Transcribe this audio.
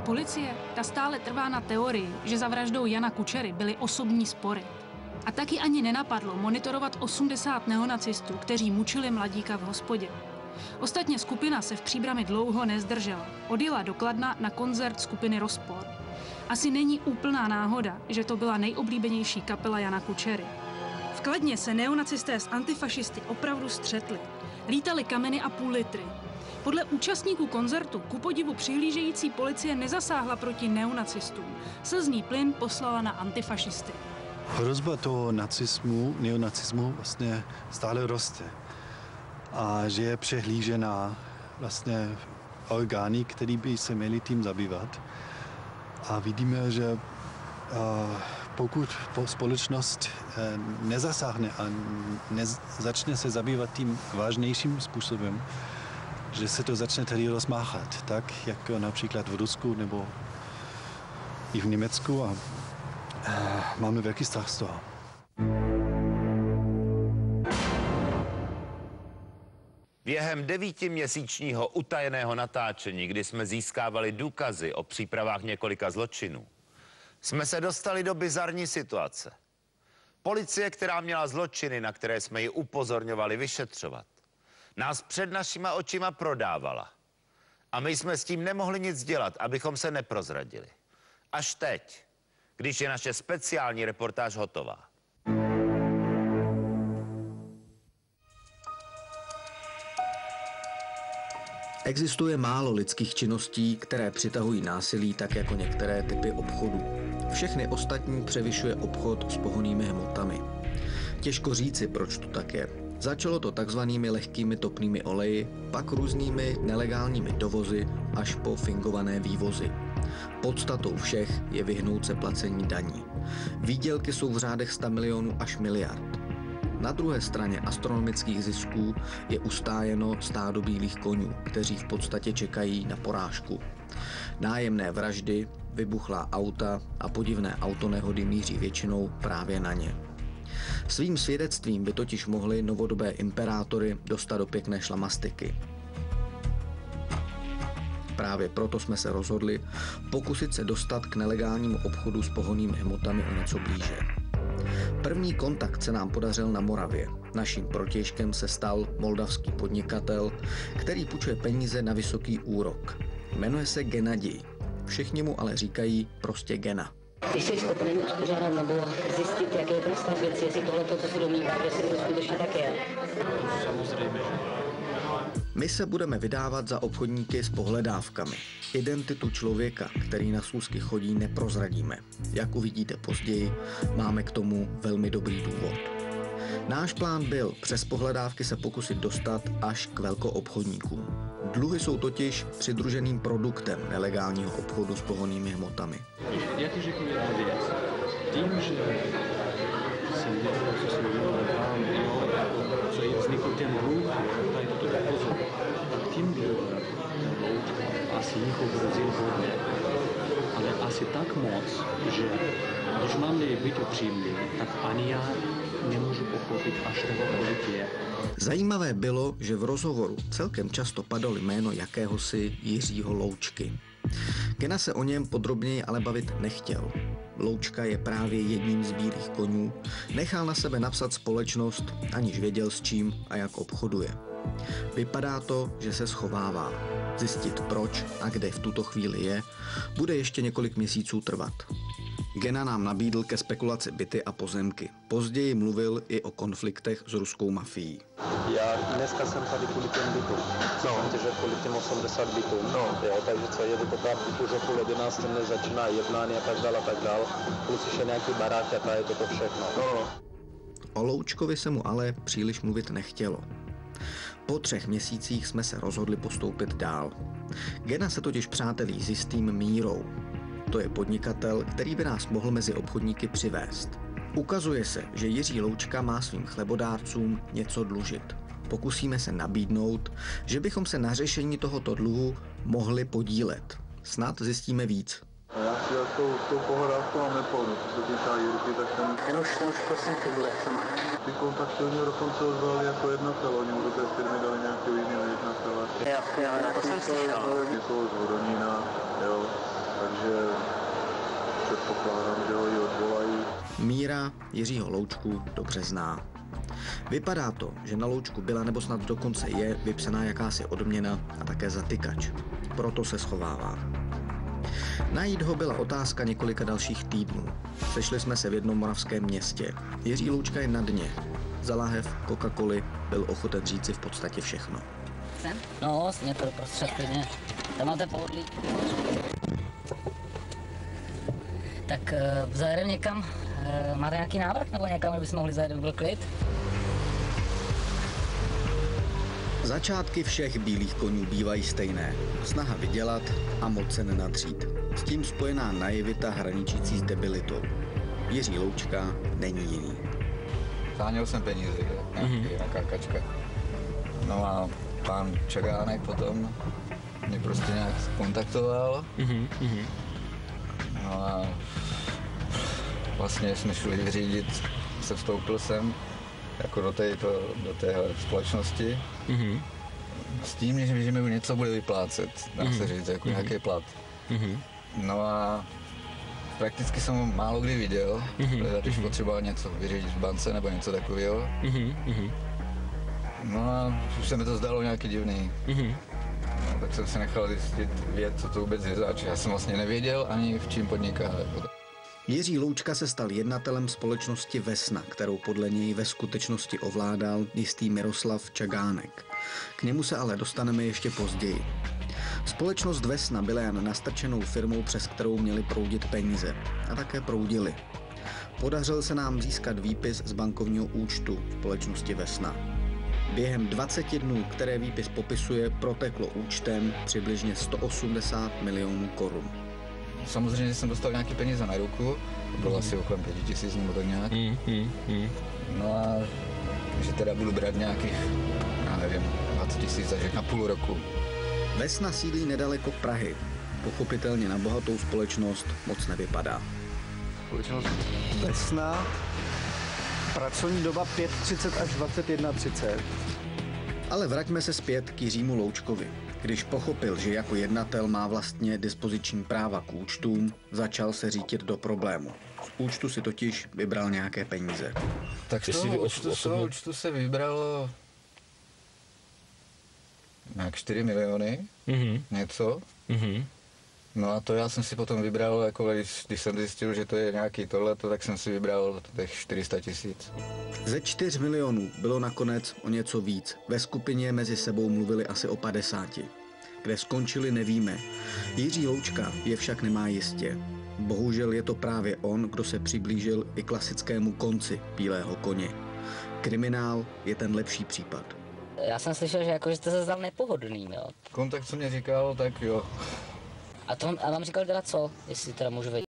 A policie, ta stále trvá na teorii, že za vraždou Jana Kučery byly osobní spory. A taky ani nenapadlo monitorovat 80 neonacistů, kteří mučili mladíka v hospodě. Ostatně skupina se v Příbrami dlouho nezdržela. Odjela do Kladna na koncert skupiny Rozpor. Asi není úplná náhoda, že to byla nejoblíbenější kapela Jana Kučery. V Kladně se neonacisté s antifašisty opravdu střetli. Lítali kameny a půl litry. Podle účastníků koncertu ku podivu přihlížející policie nezasáhla proti neonacistům. Slzný plyn poslala na antifašisty. Hrozba toho neonacismu vlastně stále roste. A že je přehlížená vlastně orgány, které by se měly tím zabývat. A vidíme, že pokud společnost nezasáhne a začne se zabývat tím vážnějším způsobem, že se to začne tady rozmáchat, tak jako například v Rusku nebo i v Německu a máme velký strach z toho. Během 9měsíčního utajeného natáčení, kdy jsme získávali důkazy o přípravách několika zločinů, jsme se dostali do bizarní situace. Policie, která měla zločiny, na které jsme ji upozorňovali vyšetřovat, nás před našima očima prodávala. A my jsme s tím nemohli nic dělat, abychom se neprozradili. Až teď, když je naše speciální reportáž hotová. Existuje málo lidských činností, které přitahují násilí tak jako některé typy obchodů. Všechny ostatní převyšuje obchod s pohonnými hmotami. Těžko říci, proč to tak je. Začalo to takzvanými lehkými topnými oleji, pak různými nelegálními dovozy až po fingované vývozy. Podstatou všech je vyhnout se placení daní. Výdělky jsou v řádech 100 milionů až miliard. Na druhé straně astronomických zisků je ustájeno stádo bílých koňů, kteří v podstatě čekají na porážku. Nájemné vraždy, vybuchlá auta a podivné autonehody míří většinou právě na ně. Svým svědectvím by totiž mohli novodobé imperátory dostat do pěkné šlamastiky. Právě proto jsme se rozhodli pokusit se dostat k nelegálnímu obchodu s pohonnými hmotami o něco blíže. První kontakt se nám podařil na Moravě. Naším protějškem se stal moldavský podnikatel, který půjčuje peníze na vysoký úrok. Jmenuje se Gennadij. Všichni mu ale říkají prostě Gena. Když jsi schopen uspořádat nebo zjistit, jaký je ten stav věci, jestli tohle to, co se domnívá, jestli to skutečně tak je. Samozřejmě. My se budeme vydávat za obchodníky s pohledávkami. Identitu člověka, který na schůzky chodí, neprozradíme. Jak uvidíte později, máme k tomu velmi dobrý důvod. Náš plán byl přes pohledávky se pokusit dostat až k velkoobchodníkům. Dluhy jsou totiž přidruženým produktem nelegálního obchodu s pohonnými hmotami. Já ti řeknu jednu věc. Tím, že jsem dělal, co jsem dělal vám, co je vznikl ten dluh, tady toto depozit, tak tím byl ten Loučka asi někoho hrozil hodně. Ale asi tak moc, že když mám-li být upřímný, tak ani já nemůžu pochopit až toho, kolik je. Zajímavé bylo, že v rozhovoru celkem často padalo jméno jakéhosi Jiřího Loučky. Gena se o něm podrobněji ale bavit nechtěl. Loučka je právě jedním z bílých konňů, nechal na sebe napsat společnost, aniž věděl s čím a jak obchoduje. Vypadá to, že se schovává. Zjistit proč a kde v tuto chvíli je, bude ještě několik měsíců trvat. Gena nám nabídl ke spekulaci byty a pozemky. Později mluvil i o konfliktech s ruskou mafií. Já dneska jsem tady kvůli těm bytům. Že kvůli těm 80 bytům. Jo, takže co jedu to tam už o půl 11 nezačíná jednání a tak dál. Plus ještě nějaký barák a ta je toto všechno. O Loučkovi se mu ale příliš mluvit nechtělo. Po 3 měsících jsme se rozhodli postoupit dál. Gena se totiž přátelí s jistým Mírou. To je podnikatel, který by nás mohl mezi obchodníky přivést. Ukazuje se, že Jiří Loučka má svým chlebodárcům něco dlužit. Pokusíme se nabídnout, že bychom se na řešení tohoto dluhu mohli podílet. Snad zjistíme víc. Já si tou pohledávkou mám nepolnu, co se týká Jirky, tak Ten už prosím figure, co má. ty kontakty oni dokonce ozvali jako jednatel, oni mu do té firmy dali nějakého jiného jednatele. Jo, to jsem slyšel. Někoho z Hodonína, jo. Míra Jiřího Loučku dobře zná. Vypadá to, že na Loučku byla nebo snad dokonce je vypsaná jakási odměna a také zatykač. Proto se schovává. Najít ho byla otázka několika dalších týdnů. Sešli jsme se v jednom moravském městě. Jiří Loučka je na dně. Za lahev Coca-Coly byl ochoten říci v podstatě všechno. No, vlastně to prostřed klidně. Tam máte pohodlí. Tak zajedeme někam. Máte nějaký návrh nebo někam, kde bychom mohli zajet, byl klid? Začátky všech bílých koní bývají stejné. Snaha vydělat a moc se nenadřít. S tím spojená naivita hraničící s debilitou. Jiří Loučka není jiný. Záněl jsem peníze, nějaká kačka. No a pán Čagánek potom mě prostě nějak kontaktoval. No a vlastně jsme šli vyřídit, se vstoupil jsem jako do té společnosti. S tím, že mi něco bude vyplácet, dá se říct, jako nějaký plat. No a prakticky jsem ho málo kdy viděl, když potřeboval něco vyřídit v bance nebo něco takového. No a už se mi to zdalo nějaký divný. No, tak jsem se nechal zjistit, co to vůbec je zač. Já jsem vlastně nevěděl ani v čím podniká. Jiří Loučka se stal jednatelem společnosti Vesna, kterou podle něj ve skutečnosti ovládal jistý Miroslav Čagánek. K němu se ale dostaneme ještě později. Společnost Vesna byla jen nastrčenou firmou, přes kterou měly proudit peníze. A také proudily. Podařilo se nám získat výpis z bankovního účtu společnosti Vesna. Během 20 dnů, které výpis popisuje, proteklo účtem přibližně 180 milionů korun. Samozřejmě jsem dostal nějaké peníze na ruku, to bylo asi okolo 5 000 nebo tak nějak. No a že teda budu brát nějakých, já nevím, 20 000 až na půl roku. Vesna sídlí nedaleko Prahy. Pochopitelně na bohatou společnost moc nevypadá. Společnost Vesna, pracovní doba 5:30 až 21:30. Ale vraťme se zpět k Jiřímu Loučkovi. Když pochopil, že jako jednatel má vlastně dispoziční práva k účtům, začal se řítit do problému. Z účtu si totiž vybral nějaké peníze. Tak z toho účtu se vybralo nějak 4 miliony, něco. No a to já jsem si potom vybral, jako když jsem zjistil, že to je nějaký tohleto, tak jsem si vybral těch 400 000. Ze 4 milionů bylo nakonec o něco víc. Ve skupině mezi sebou mluvili asi o 50. Kde skončili, nevíme. Jiří Loučka je však nemá jistě. Bohužel je to právě on, kdo se přiblížil i klasickému konci bílého koně. Kriminál je ten lepší případ. Já jsem slyšel, že jste se zdal nepohodlným, jo? Kontakt, co mě říkal, tak jo. A vám říkal teda co, jestli teda můžu vědět?